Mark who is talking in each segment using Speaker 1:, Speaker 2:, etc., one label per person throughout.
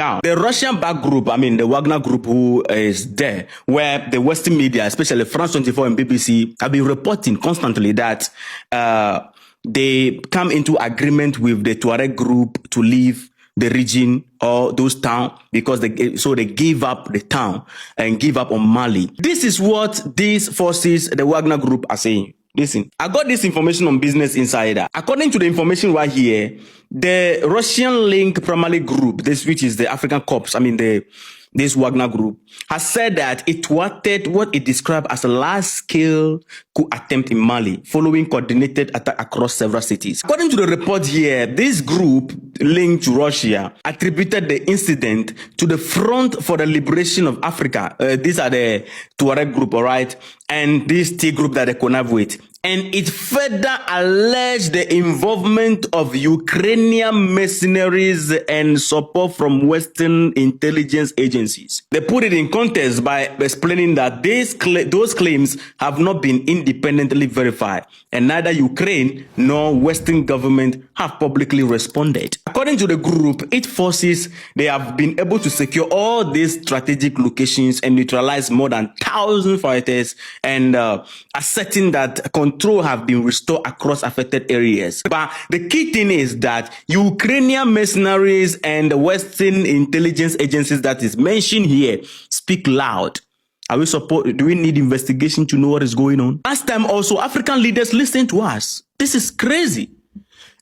Speaker 1: Now, the Russian-backed group, I mean, the Wagner group who is there, where the Western media, especially France 24 and BBC, have been reporting constantly that they come into agreement with the Tuareg group to leave the region or those towns because they gave up the town and give up on Mali. This is what these forces, the Wagner group, are saying. Listen, I got this information on Business Insider. According to the information right here, the Russian link primary group, which is the African Corps, this Wagner group, has said that it thwarted what it described as a large-scale coup attempt in Mali, following coordinated attack across several cities. According to the report here, this group linked to Russia attributed the incident to the Front for the Liberation of Africa. These are the Tuareg group, all right? And this T group that they connive with. And it further alleged the involvement of Ukrainian mercenaries and support from Western intelligence agencies. They put it in context by explaining that those claims have not been independently verified, and neither Ukraine nor Western government have publicly responded. According to the group, its forces, they have been able to secure all these strategic locations and neutralize more than 1,000 fighters, and asserting that control have been restored across affected areas. But the key thing is that Ukrainian mercenaries and the Western intelligence agencies that is mentioned here speak loud. Do we need investigation to know what is going on? Last time also, African leaders listened to us. This is crazy.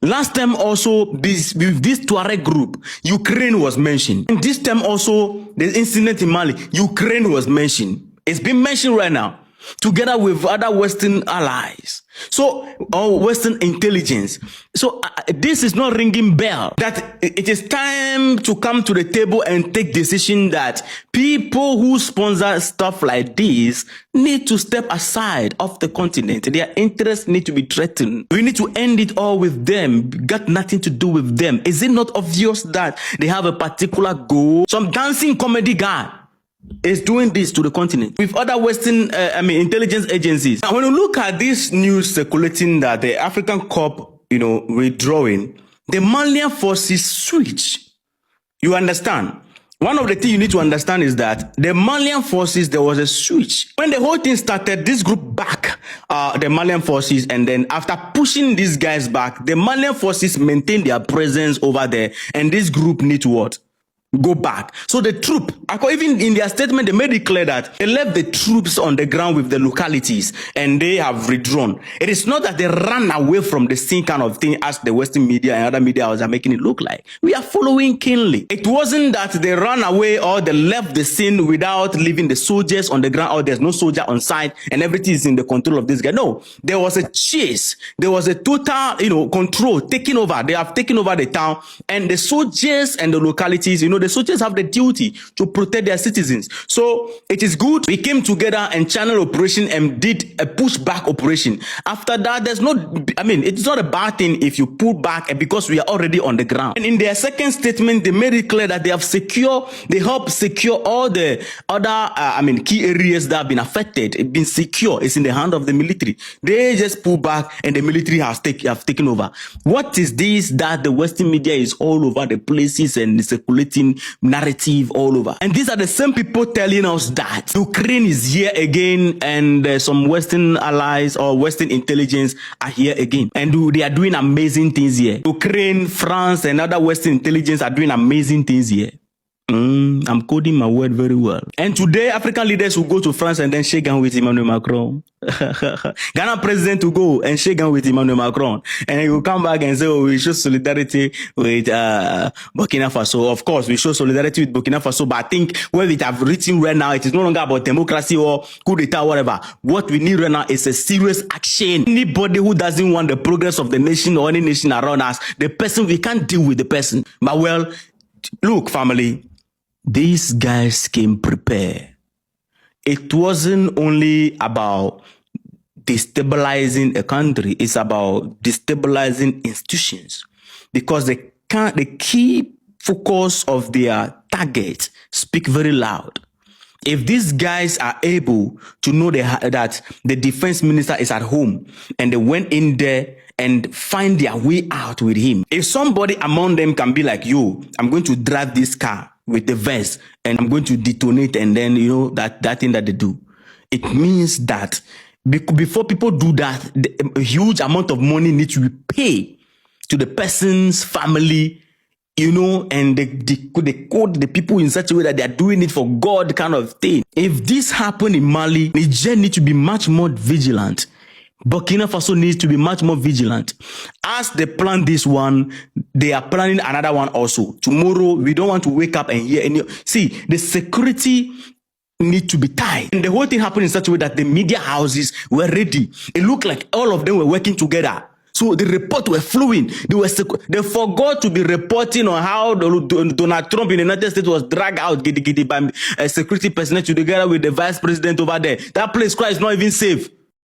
Speaker 1: Last time also, this Tuareg group, Ukraine was mentioned. And this time also, the incident in Mali, Ukraine was mentioned. It's been mentioned right now, together with other Western allies. Or Western intelligence. So this is not ringing bell. That it is time to come to the table and take decision that people who sponsor stuff like this need to step aside of the continent. Their interests need to be threatened. We need to end it all with them. Got nothing to do with them. Is it not obvious that they have a particular goal? Some dancing comedy guy is doing this to the continent with other Western intelligence agencies. Now, when you look at this news circulating that the African Corps, withdrawing, the Malian forces switch. You understand? One of the things you need to understand is that the Malian forces, there was a switch. When the whole thing started, this group back the Malian forces, and then after pushing these guys back, the Malian forces maintain their presence over there, and this group need to what? Go back. So the troop, even in their statement, they made it clear that they left the troops on the ground with the localities and they have withdrawn. It is not that they ran away from the scene kind of thing as the Western media and other media are making it look like. We are following keenly. It wasn't that they ran away or they left the scene without leaving the soldiers on the ground, or there's no soldier on site and everything is in the control of this guy. No, there was a chase. There was a total, control taking over. They have taken over the town, and the soldiers and the localities, the soldiers have the duty to protect their citizens. So it is good. We came together and channel operation and did a pushback operation. After that, it's not a bad thing if you pull back, and because we are already on the ground. And in their second statement, they made it clear that they helped secure all the other, key areas that have been affected. It's been secure. It's in the hand of the military. They just pull back and the military have taken over. What is this that the Western media is all over the places and circulating narrative all over? And these are the same people telling us that Ukraine is here again, and some Western allies or Western intelligence are here again, and they are doing amazing things here. Ukraine, France, and other Western intelligence are doing amazing things here. I'm coding my word very well. And today, African leaders will go to France and then shake hands with Emmanuel Macron. Ghana president will go and shake hands with Emmanuel Macron. And he will come back and say, oh, we show solidarity with Burkina Faso. Of course, we show solidarity with Burkina Faso. But I think where we have written right now, it is no longer about democracy or coup d'etat or whatever. What we need right now is a serious action. Anybody who doesn't want the progress of the nation or any nation around us, we can't deal with the person. But well, look, family, these guys came prepared. It wasn't only about destabilizing a country, it's about destabilizing institutions, because the key focus of their target speak very loud. If these guys are able to know that the defense minister is at home and they went in there and find their way out with him, if somebody among them can be like, yo, I'm going to drive this car with the verse and I'm going to detonate, and then that thing that they do. It means that before people do that, a huge amount of money needs to be paid to the person's family, and they code the people in such a way that they are doing it for God kind of thing. If this happened in Mali, Niger needs to be much more vigilant. Burkina Faso needs to be much more vigilant. As they plan this one, they are planning another one also. Tomorrow, we don't want to wake up and hear any. See, the security need to be tight. And the whole thing happened in such a way that the media houses were ready. It looked like all of them were working together. So the reports were flowing. They forgot to be reporting on how Donald Trump in the United States was dragged out by security personnel together with the vice president over there. That place is not even safe.